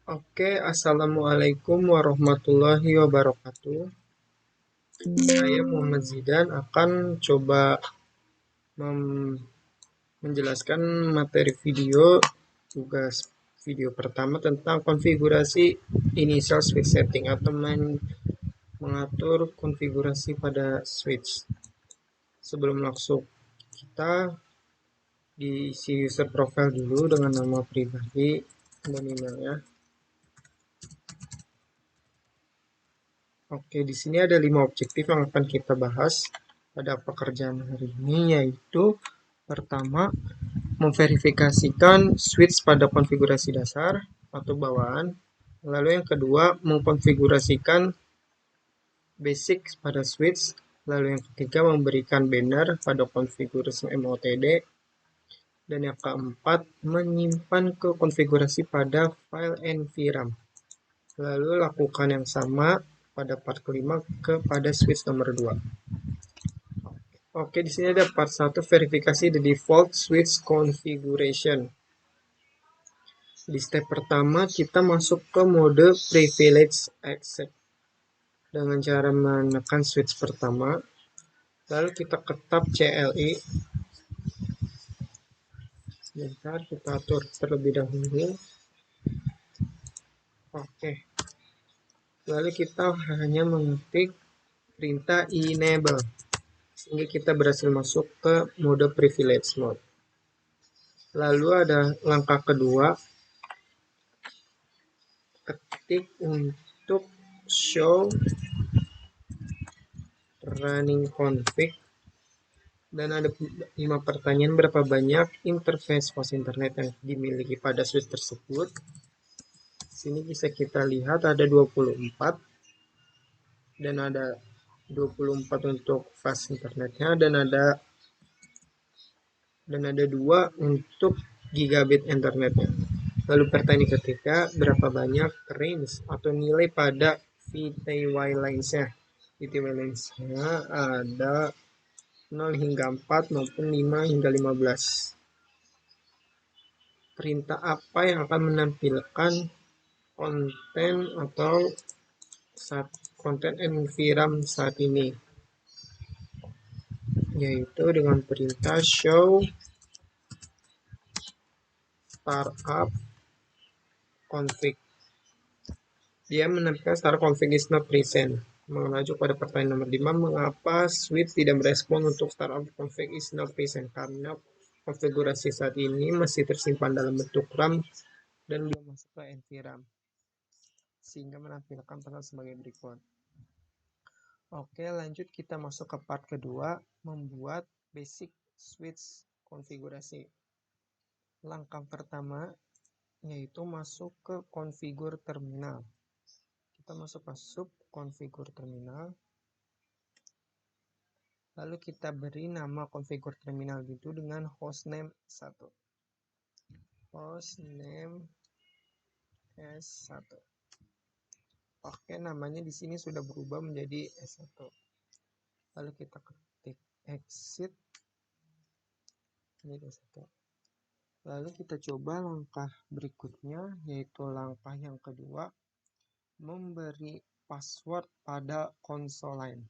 Assalamualaikum warahmatullahi wabarakatuh. Saya Muhammad Zidan akan coba menjelaskan materi video tugas video pertama tentang konfigurasi initial switch setting atau mengatur konfigurasi pada switch. Sebelum masuk, kita diisi user profile dulu dengan nama pribadi dan emailnya. Oke, di sini ada 5 objektif yang akan kita bahas pada pekerjaan hari ini, yaitu pertama, memverifikasikan switch pada konfigurasi dasar atau bawaan. Lalu yang kedua, mengkonfigurasikan basic pada switch. Lalu yang ketiga, memberikan banner pada konfigurasi MOTD. Dan yang keempat, menyimpan ke konfigurasi pada file NVRAM. Lalu lakukan yang sama pada part kelima kepada switch nomor 2. Oke, di sini ada part 1 verifikasi the default switch configuration. Di step pertama kita masuk ke mode privilege accept dengan cara menekan switch pertama. Lalu kita ke tab CLI. Sebentar, kita atur terlebih dahulu. Oke. Lalu kita hanya mengetik perintah enable sehingga kita berhasil masuk ke mode privilege mode. Lalu ada langkah kedua, ketik untuk show running config, dan ada 5 pertanyaan berapa banyak interface host internet yang dimiliki pada switch tersebut. Sini bisa kita lihat ada 24 dan ada 24 untuk fast internetnya dan ada 2 untuk gigabit internetnya. Lalu pertanyaan ketiga, berapa banyak range atau nilai pada VTY lines-nya. VTY lines-nya ada 0 hingga 4 maupun 5 hingga 15. Perintah apa yang akan menampilkan konten atau konten NVRAM saat ini, yaitu dengan perintah show startup config. Dia menampilkan startup config is not present. Mengacu pada pertanyaan nomor 5, mengapa switch tidak merespon untuk startup config is not present? Karena konfigurasi saat ini masih tersimpan dalam bentuk RAM dan belum masuk ke NVRAM, sehingga menampilkan pesan sebagai berikut. Oke, lanjut kita masuk ke part kedua, membuat basic switch konfigurasi. Langkah pertama yaitu masuk ke konfigur terminal. Kita masuk ke sub konfigur terminal. Lalu kita beri nama konfigur terminal itu dengan hostname 1. Hostname S1. Oke, namanya di sini sudah berubah menjadi S1. Lalu kita ketik exit. Ini S1. Lalu kita coba langkah berikutnya, yaitu langkah yang kedua, memberi password pada konsol lain.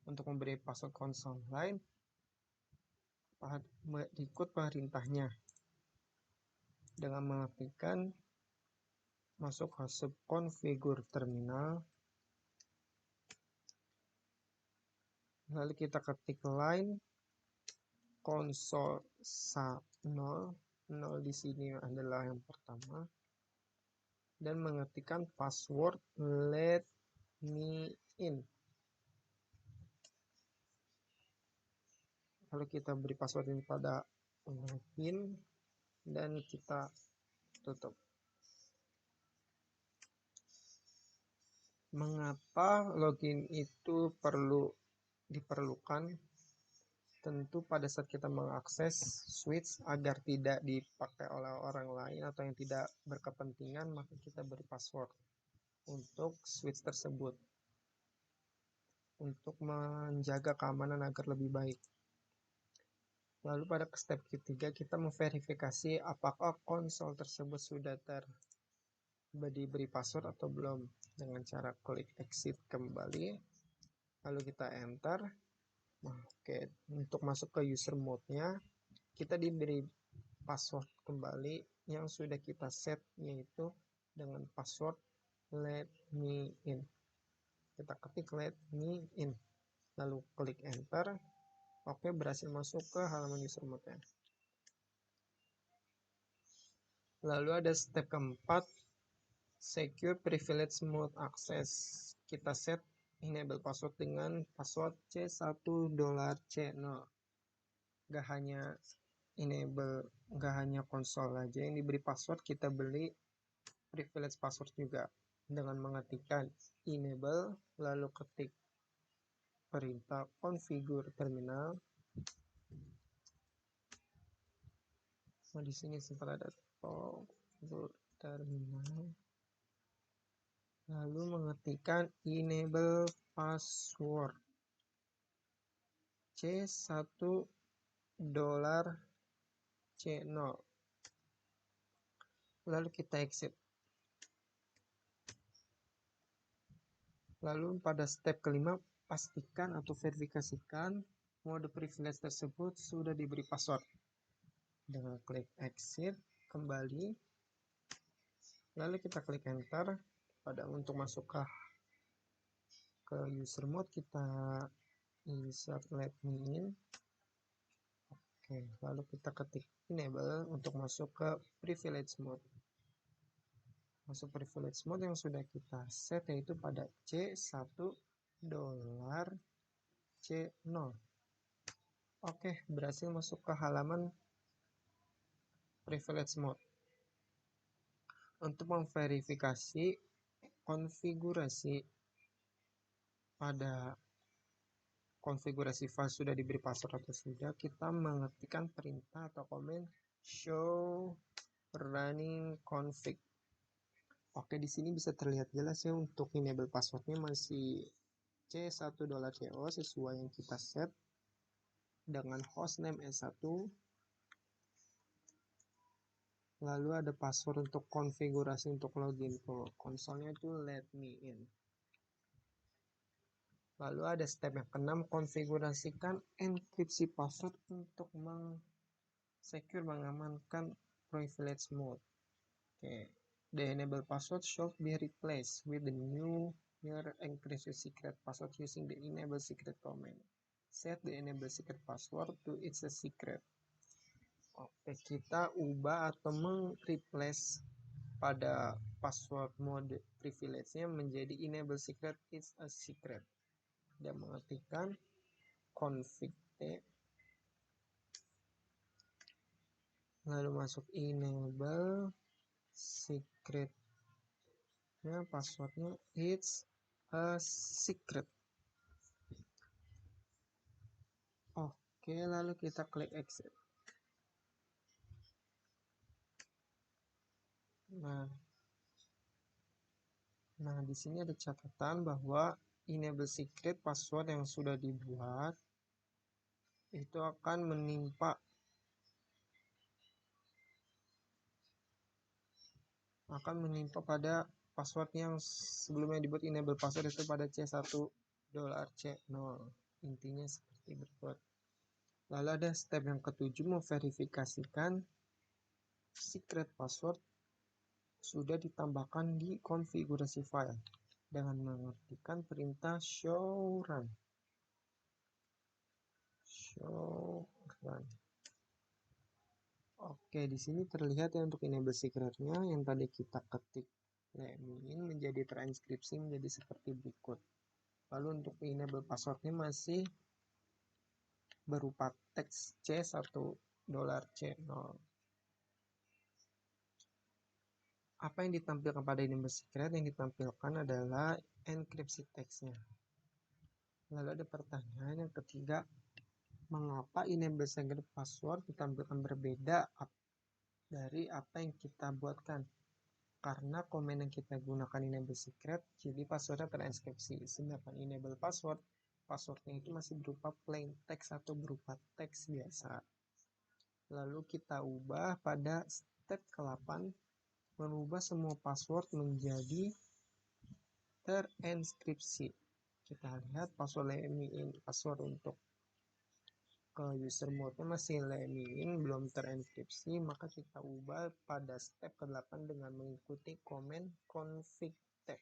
Untuk memberi password konsol lain, ikut perintahnya dengan mengaktifkan masuk ke subkonfigur terminal. Lalu kita ketik line konsol 0. 0 di sini adalah yang pertama, dan mengetikkan password let me in. Lalu kita beri password ini pada login dan kita tutup. Mengapa login itu diperlukan? Tentu pada saat kita mengakses switch agar tidak dipakai oleh orang lain atau yang tidak berkepentingan, maka kita beri password untuk switch tersebut untuk menjaga keamanan agar lebih baik. Lalu pada step ketiga kita memverifikasi apakah konsol tersebut sudah diberi password atau belum, dengan cara klik exit kembali, lalu kita enter. Nah, oke, untuk masuk ke user mode-nya, kita diberi password kembali yang sudah kita set, yaitu dengan password let me in. Kita ketik let me in, lalu klik enter. Oke, berhasil masuk ke halaman user mode-nya. Lalu ada step keempat, secure privilege mode access. Kita set enable password dengan password C1$C0. Gak hanya enable, gak hanya konsol aja yang diberi password, kita beli privilege password juga dengan mengetikkan enable lalu ketik perintah configure terminal. Nah, di sini sempat ada configure terminal, lalu mengetikkan enable password C1$C0, lalu kita exit. Lalu pada step kelima, pastikan atau verifikasikan mode privilege tersebut sudah diberi password. Dengan klik exit kembali, lalu kita klik enter. Pada untuk masuk ke user mode, kita insert let me in. Oke, lalu kita ketik enable untuk masuk ke privilege mode. Masuk privilege mode yang sudah kita set, yaitu pada C1$C0. Oke, berhasil masuk ke halaman privilege mode. Untuk memverifikasi konfigurasi pada konfigurasi file sudah diberi password atau sudah, kita mengetikkan perintah atau komen show running config. Oke, di sini bisa terlihat jelas ya, untuk enable passwordnya masih C1$CO sesuai yang kita set dengan hostname S1. Lalu ada password untuk konfigurasi untuk login ke konsolnya itu let me in. Lalu ada step yang keenam, konfigurasikan enkripsi password untuk secure mengamankan privilege mode. Oke, the enable password should be replaced with the new encrypted secret password using the enable secret command. Set the enable secret password to its a secret. Oke, kita ubah atau meng-replace pada password mode privilege-nya menjadi enable secret is a secret. Dan mengetikkan config T, lalu masuk enable secretnya, passwordnya it's a secret. Oke, lalu kita klik exit. Nah, di sini ada catatan bahwa enable secret password yang sudah dibuat itu akan menimpa pada password yang sebelumnya dibuat enable password itu pada C1$C0. Intinya seperti berikut. Lalu ada step yang ketujuh, memverifikasikan secret password sudah ditambahkan di konfigurasi file dengan mengetikkan perintah show run. Oke, di sini terlihat ya untuk enable secretnya yang tadi kita ketik ini menjadi transkripsi menjadi seperti berikut. Lalu untuk enable passwordnya masih berupa teks C1$C0. Apa yang ditampilkan pada enable secret? Yang ditampilkan adalah enkripsi teksnya. Lalu ada pertanyaan yang ketiga, mengapa enable secret password ditampilkan berbeda dari apa yang kita buatkan? Karena komen yang kita gunakan enable secret, jadi passwordnya terenkripsi. Sedangkan enable password, passwordnya itu masih berupa plain text atau berupa teks biasa. Lalu kita ubah pada step ke-8, merubah semua password menjadi terenkripsi. Kita lihat password untuk ke user mode masih lemming, belum terenkripsi, maka kita ubah pada step ke-8 dengan mengikuti komen config tag.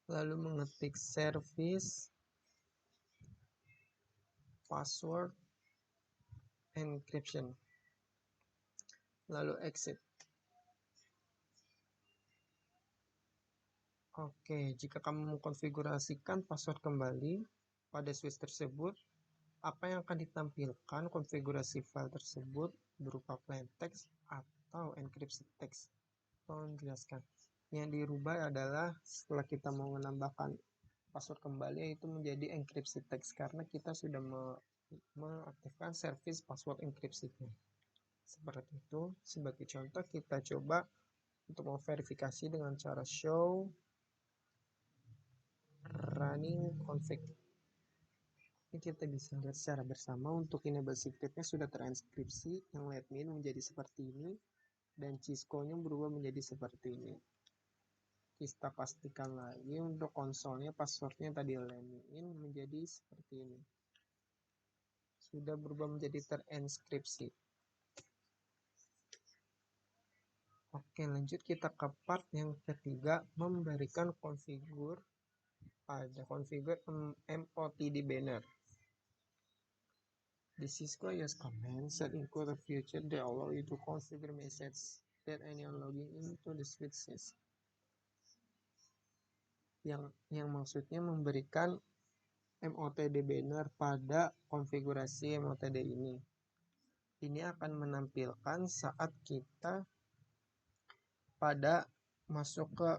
Lalu mengetik service password encryption. Lalu exit. Oke, jika kamu mengkonfigurasikan password kembali pada switch tersebut, apa yang akan ditampilkan konfigurasi file tersebut berupa plain text atau encrypted text? Tolong jelaskan. Yang dirubah adalah setelah kita mau menambahkan password kembali, yaitu menjadi encrypted text karena kita sudah mengaktifkan service password encryption. Seperti itu. Sebagai contoh, kita coba untuk memverifikasi dengan cara show running config. Ini kita bisa lihat secara bersama untuk enable secretnya sudah terenkripsi, yang admin menjadi seperti ini, dan Cisco-nya berubah menjadi seperti ini. Kita pastikan lagi untuk konsolnya passwordnya tadi admin menjadi seperti ini. Sudah berubah menjadi terenkripsi. Oke, lanjut kita ke part yang ketiga, memberikan configure pada configure MOTD banner. The Cisco use commands that include a feature that allow you to configure message that anyone logging into the switch says. Yang maksudnya memberikan MOTD banner pada konfigurasi MOTD ini. Ini akan menampilkan saat kita pada masuk ke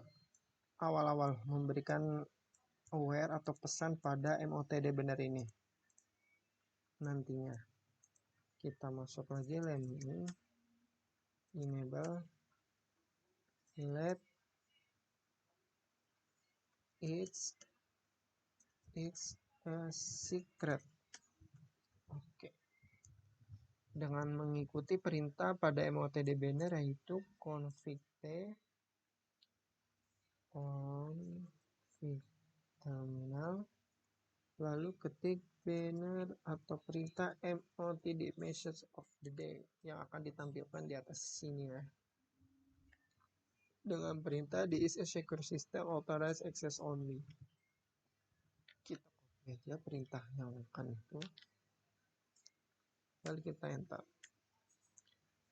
awal-awal memberikan aware atau pesan pada MOTD banner ini. Nantinya kita masuk lagi lemming enable let it's a secret. Oke. Dengan mengikuti perintah pada MOTD banner yaitu config terminal, lalu ketik banner atau perintah MOTD message of the day yang akan ditampilkan di atas sini ya. Dengan perintah this is a secure system authorized access only. Kita copy aja perintah yang akan itu. Lalu kita enter.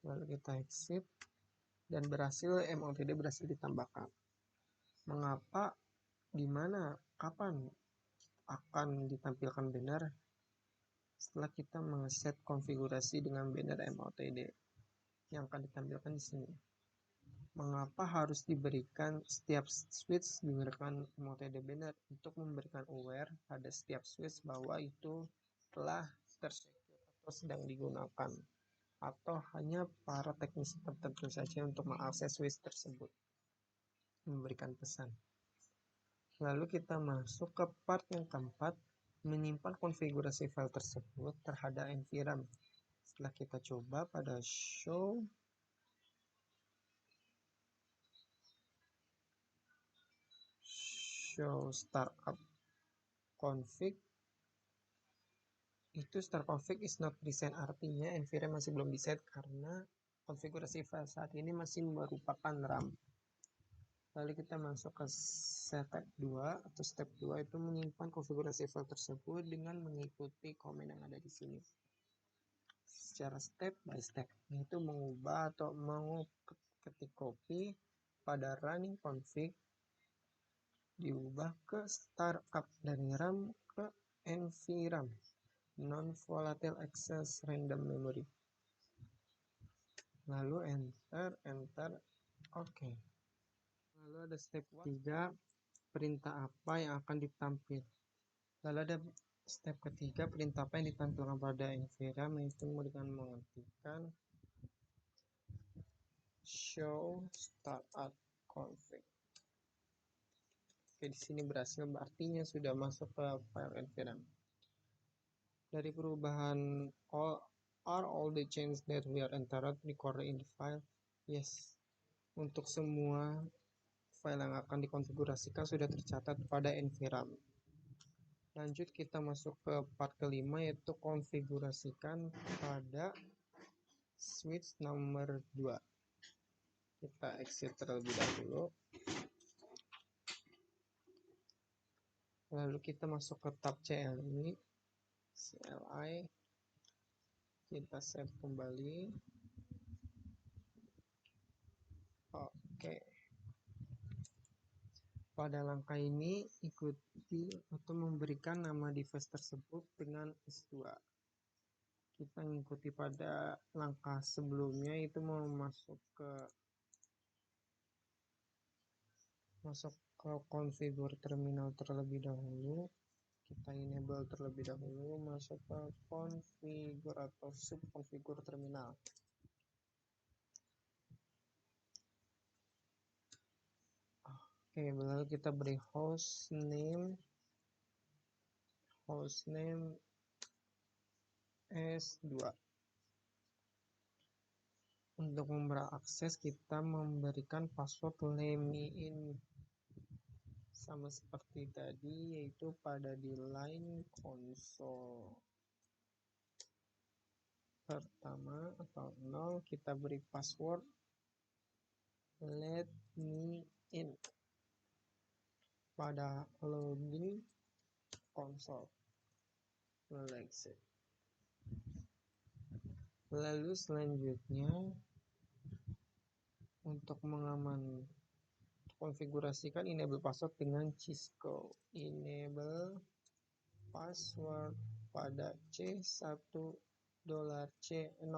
Lalu kita exit dan MOTD berhasil ditambahkan. Mengapa, dimana, kapan akan ditampilkan banner? Setelah kita mengeset konfigurasi dengan banner MOTD yang akan ditampilkan di sini. Mengapa harus diberikan setiap switch diberikan MOTD banner untuk memberikan aware pada setiap switch bahwa itu telah tersecure atau sedang digunakan, atau hanya para teknisi tertentu saja untuk mengakses switch tersebut memberikan pesan. Lalu kita masuk ke part yang keempat, menyimpan konfigurasi file tersebut terhadap environment. Setelah kita coba pada show startup config, itu start config is not present, artinya environment masih belum diset karena konfigurasi file saat ini masih merupakan RAM. Lalu kita masuk ke step 2 atau step 2 itu menyimpan konfigurasi file tersebut dengan mengikuti komen yang ada di sini. Secara step by step, yaitu mengubah atau mengetik copy pada running config, diubah ke startup dari RAM ke NVRAM, non volatile access random memory. Lalu enter, oke. Lalu ada step 3, perintah apa yang akan ditampil. Lalu ada step ketiga, perintah apa yang ditampilkan pada NVRAM, yaitu dengan mengetikkan show startup config. Oke, di sini berhasil, artinya sudah masuk ke file NVRAM. Dari perubahan Are all the changes that we are entered recorded in the file? Yes. Untuk semua file yang akan dikonfigurasikan sudah tercatat pada NVRAM. Lanjut kita masuk ke part kelima, yaitu konfigurasikan pada switch nomor 2. Kita exit terlebih dahulu. Lalu kita masuk ke tab CLI. Kita save kembali. Oke. Pada langkah ini ikuti atau memberikan nama device tersebut dengan S2. Kita mengikuti pada langkah sebelumnya, itu mau masuk ke konfigur terminal terlebih dahulu. Kita enable terlebih dahulu, masuk ke konfigur atau subkonfigur terminal. Oke, lalu kita beri hostname S2. Untuk memberi akses kita memberikan password lemmyin sama seperti tadi, yaitu pada di line console pertama atau 0 kita beri password let me in pada login console. Exit. Lalu selanjutnya untuk mengaman konfigurasikan enable password dengan Cisco. Enable password pada C1$C0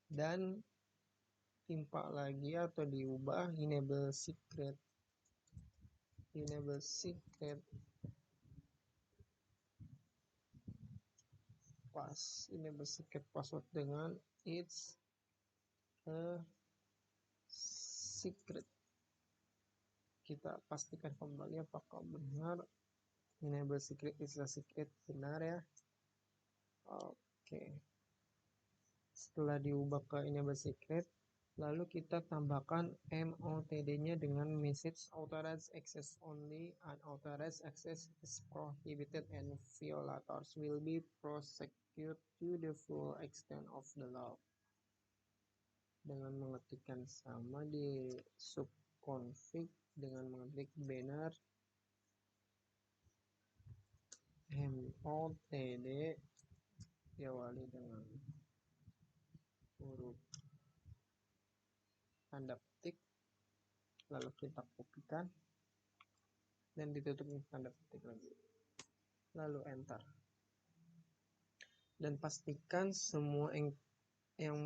dan timpa lagi atau diubah enable secret password dengan it's a secret. Kita pastikan kembali apakah benar enable secret is a secret, benar ya. Oke. Setelah diubah ke enable secret, lalu kita tambahkan MOTD-nya dengan message authorized access only, unauthorized access is prohibited, and violators will be prosecuted to the full extent of the law. Dengan mengetikkan sama di subconfig dengan mengetik banner MOTD diawali dengan huruf tanda petik, lalu kita kopikan dan ditutup tanda petik lagi, lalu enter, dan pastikan semua yang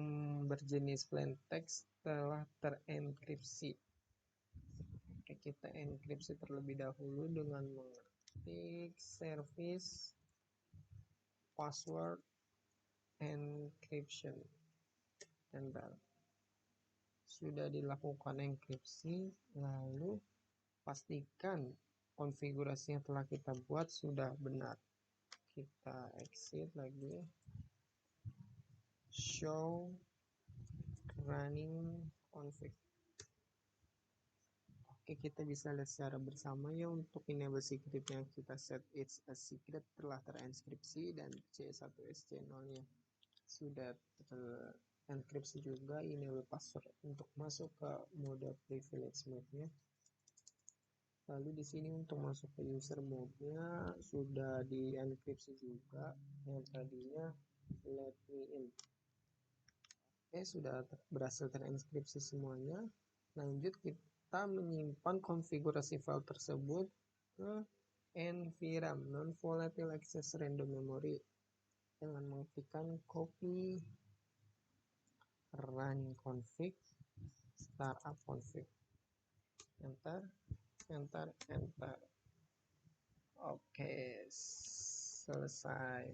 berjenis plain text telah terenkripsi. Oke, kita enkripsi terlebih dahulu dengan mengetik service password encryption. Enter. Sudah dilakukan enkripsi, lalu pastikan konfigurasi yang telah kita buat sudah benar. Kita exit lagi, show running config. Oke, kita bisa lihat secara bersama ya, untuk enable secret yang kita set it's a secret telah terenkripsi dan C1SC0 nya sudah terenkripsi juga. Enable password untuk masuk ke mode privilege mode-nya. Lalu di sini untuk masuk ke user mode-nya sudah dienkripsi juga, yang tadinya let me in. Oke, sudah berhasil terenkripsi semuanya. Lanjut kita menyimpan konfigurasi file tersebut ke NVRAM, non volatile access random memory, dengan mengetikkan copy running config startup config, enter. Oke, selesai.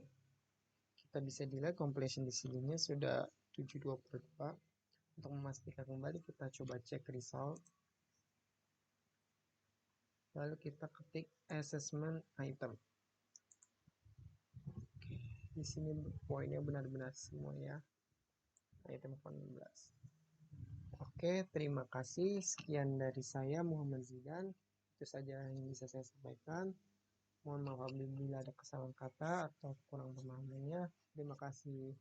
Kita bisa dilihat completion di sininya sudah 722. Untuk memastikan kembali kita coba cek result. Lalu kita ketik assessment item. Oke, di sini poinnya benar-benar semua ya. Item 18. Oke, terima kasih. Sekian dari saya Muhammad Zidan. Itu saja yang bisa saya sampaikan. Mohon maaf apabila ada kesalahan kata atau kurang pemahamannya. Terima kasih.